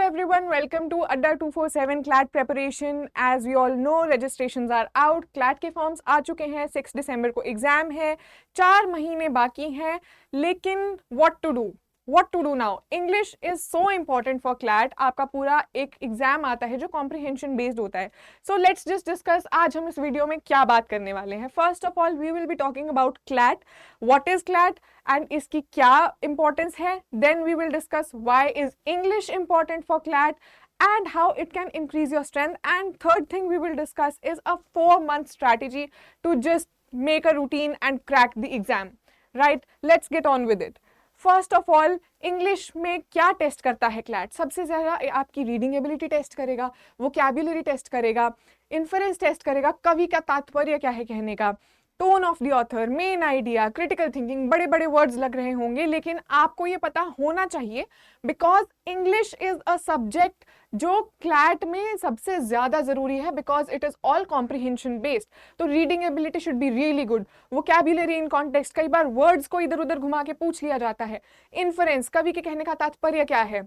everyone, welcome to Adda 247 CLAT preparation. As we all know, registrations are out. CLAT के forms आ चुके हैं. 6 दिसंबर को exam है. 4 महीने बाकी हैं. लेकिन what to do? What to do now? English is so important for CLAT. आपका पूरा एक एग्जाम आता है जो comprehension based होता है. So let's just discuss आज हम इस वीडियो में क्या बात करने वाले हैं. First of all, we will be talking about CLAT. What is CLAT? And इसकी क्या importance है. Then we will discuss why is English important for CLAT and how it can increase your strength. And third thing we will discuss is a 4-month strategy to just make a routine and crack the exam. Right? Let's get on with it. First of all English में क्या test करता है CLAT. सबसे ज़्यादा आपकी reading ability test करेगा, vocabulary test करेगा, inference test करेगा, कवि का तात्पर्य क्या है कहने का, tone of the author, main idea, critical thinking. बड़े बड़े वर्ड्स लग रहे होंगे लेकिन आपको ये पता होना चाहिए because English is a subject जो क्लैट में सबसे ज़्यादा ज़रूरी है because it is all comprehension based. तो reading ability should be really good. Vocabulary in context, कई बार वर्ड्स को इधर उधर घुमा के पूछ लिया जाता है. इन्फरेंस, कवि के कहने का तात्पर्य क्या है.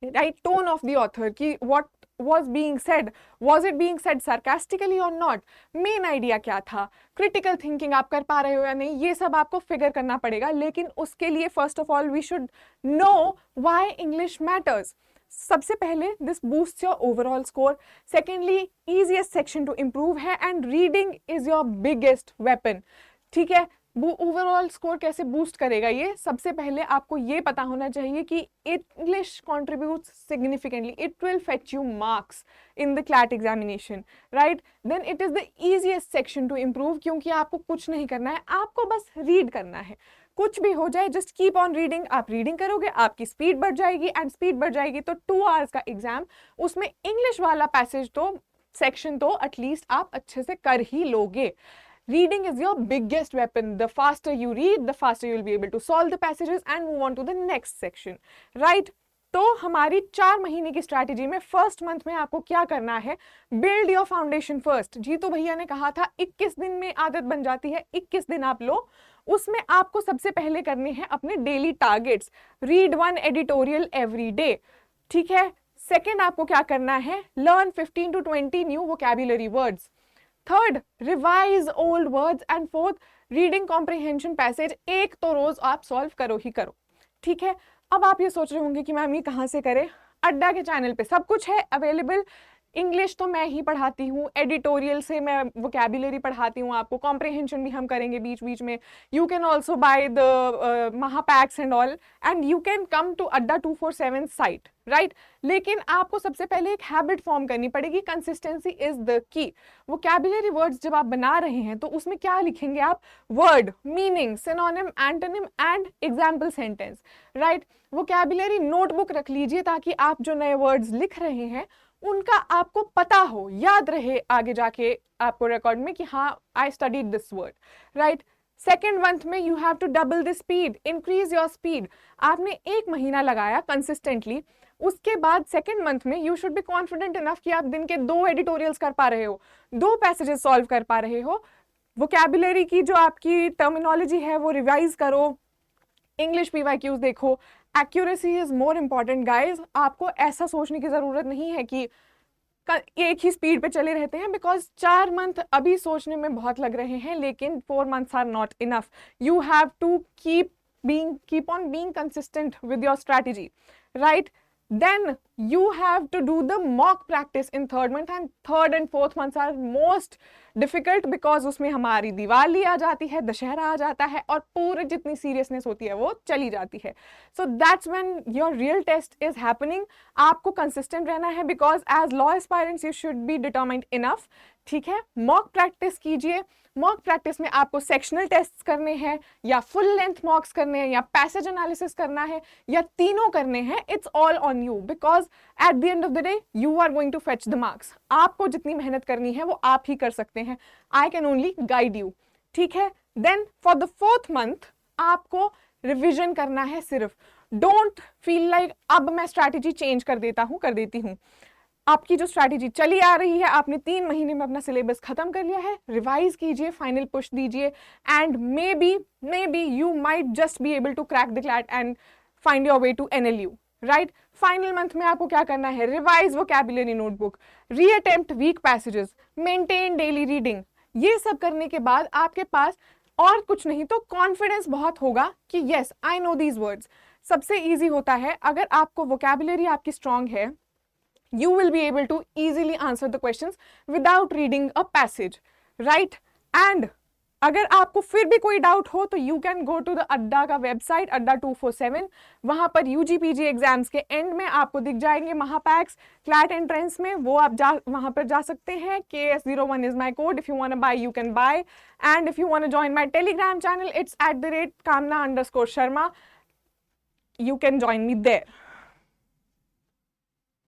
Right, tone of the author की what was being said, was it being said sarcastically or not, main idea क्या था, क्रिटिकल थिंकिंग आप कर पा रहे हो या नहीं, ये सब आपको फिगर करना पड़ेगा. लेकिन उसके लिए first of all we should know why English matters. सबसे पहले this boosts your overall score. Secondly easiest section to improve है and reading is your biggest weapon. ठीक है, ओवरऑल स्कोर कैसे बूस्ट करेगा ये. सबसे पहले आपको ये पता होना चाहिए कि English contributes significantly, it will fetch you marks in the CLAT examination. Right, then it is the easiest section to improve क्योंकि आपको कुछ नहीं करना है, आपको बस रीड करना है. कुछ भी हो जाए जस्ट कीप ऑन रीडिंग. आप रीडिंग करोगे, आपकी स्पीड बढ़ जाएगी एंड स्पीड बढ़ जाएगी तो 2 आवर्स का एग्जाम, उसमें इंग्लिश वाला पैसेज तो सेक्शन तो एटलीस्ट आप अच्छे से कर ही लोगे. Reading is your biggest weapon. The faster you read, the faster you will be able to solve the passages and move on to the next section. Right? तो हमारी 4 महीने की स्ट्रैटेजी में फर्स्ट मंथ में आपको क्या करना है, build your foundation first. Jeetu भैया ने कहा था 21 दिन में आदत बन जाती है, 21 दिन आप लो. उसमें आपको सबसे पहले करने हैं अपने daily targets. Read 1 editorial every day. ठीक है. सेकेंड आपको क्या करना है, learn 15 to 20 new vocabulary words. Third, revise old words. And fourth, reading comprehension passage एक तो रोज आप सॉल्व करो ही करो. ठीक है. अब आप ये सोच रहे होंगे कि मैम ये कहाँ से करें. अड्डा के चैनल पे सब कुछ है अवेलेबल. इंग्लिश तो मैं ही पढ़ाती हूँ, एडिटोरियल से मैं वोकैबुलरी पढ़ाती हूँ आपको, कॉम्प्रिहेंशन भी हम करेंगे बीच बीच में. You can also buy the Mahapacks and all and you can come to Adda 247 site. Right, लेकिन आपको सबसे पहले एक हैबिट फॉर्म करनी पड़ेगी. Consistency is the key. Vocabulary words जब आप बना रहे हैं तो उसमें क्या लिखेंगे आप, word, meaning, synonym, antonym and example sentence. Right, vocabulary notebook रख लीजिए ताकि आप जो नए वर्ड्स लिख रहे हैं उनका आपको पता हो, याद रहे आगे जाके आपको रिकॉर्ड में कि हाँ I studied this word. Right, second month में you have to double the speed, increase your speed. आपने 1 महीना लगाया कंसिस्टेंटली, उसके बाद सेकेंड मंथ में you should be confident enough कि आप दिन के 2 एडिटोरियल्स कर पा रहे हो, 2 पैसेजेस सॉल्व कर पा रहे हो. वोकैबुलरी की जो आपकी टर्मिनोलॉजी है वो रिवाइज करो, इंग्लिश PYQs देखो. Accuracy is more important guys. आपको ऐसा सोचने की ज़रूरत नहीं है कि एक ही स्पीड पे चले रहते हैं बिकॉज 4 मंथ अभी सोचने में बहुत लग रहे हैं लेकिन 4 months are not enough. You have to keep on being consistent with your strategy. Right? Then you have to do the mock practice in 3rd month and 3rd and 4th months are most difficult because उसमें हमारी दिवाली आ जाती है, दशहरा आ जाता है और पूरी जितनी seriousness होती है वो चली जाती है. So that's when your real test is happening. आपको consistent रहना है because as law aspirants you should be determined enough. ठीक है, मॉक प्रैक्टिस कीजिए. मॉक प्रैक्टिस में आपको सेक्शनल टेस्ट करने हैं या फुल लेंथ मॉक्स करने हैं या पैसेज एनालिसिस करना है या तीनों करने हैं. It's all on you because at the end of the day you are going to fetch the marks. आपको जितनी मेहनत करनी है वो आप ही कर सकते हैं. I can only guide you. ठीक है. Then for the 4th month आपको रिविजन करना है सिर्फ. डोंट फील लाइक अब मैं स्ट्रैटेजी चेंज कर देती हूँ. आपकी जो स्ट्रैटेजी चली आ रही है, आपने 3 महीने में अपना सिलेबस खत्म कर लिया है, रिवाइज कीजिए, फाइनल पुश दीजिए and maybe you might just be able to crack the CLAT and find your way to NLU. Right. Final month में आपको क्या करना है, revise vocabulary notebook, reattempt weak passages, maintain daily reading. ये सब करने के बाद आपके पास और कुछ नहीं तो कॉन्फिडेंस बहुत होगा कि yes I know these words. सबसे ईजी होता है, अगर आपको वोकैबुलरी आपकी स्ट्रांग है, you will be able to easily answer the questions without reading a passage, right? And अगर आपको फिर भी कोई डाउट हो तो you can go to the Adda का वेबसाइट अड्डा 247। वहां पर यूजीपीजी एग्जाम्स के एंड में आपको दिख जाएंगे महापैक्स क्लैट एंट्रेंस में, वो आप वहां पर जा सकते हैं। KS01 is my code, if you want to buy you can buy, and if you want to join my Telegram channel it's @Kamna_Sharma, you can join me there.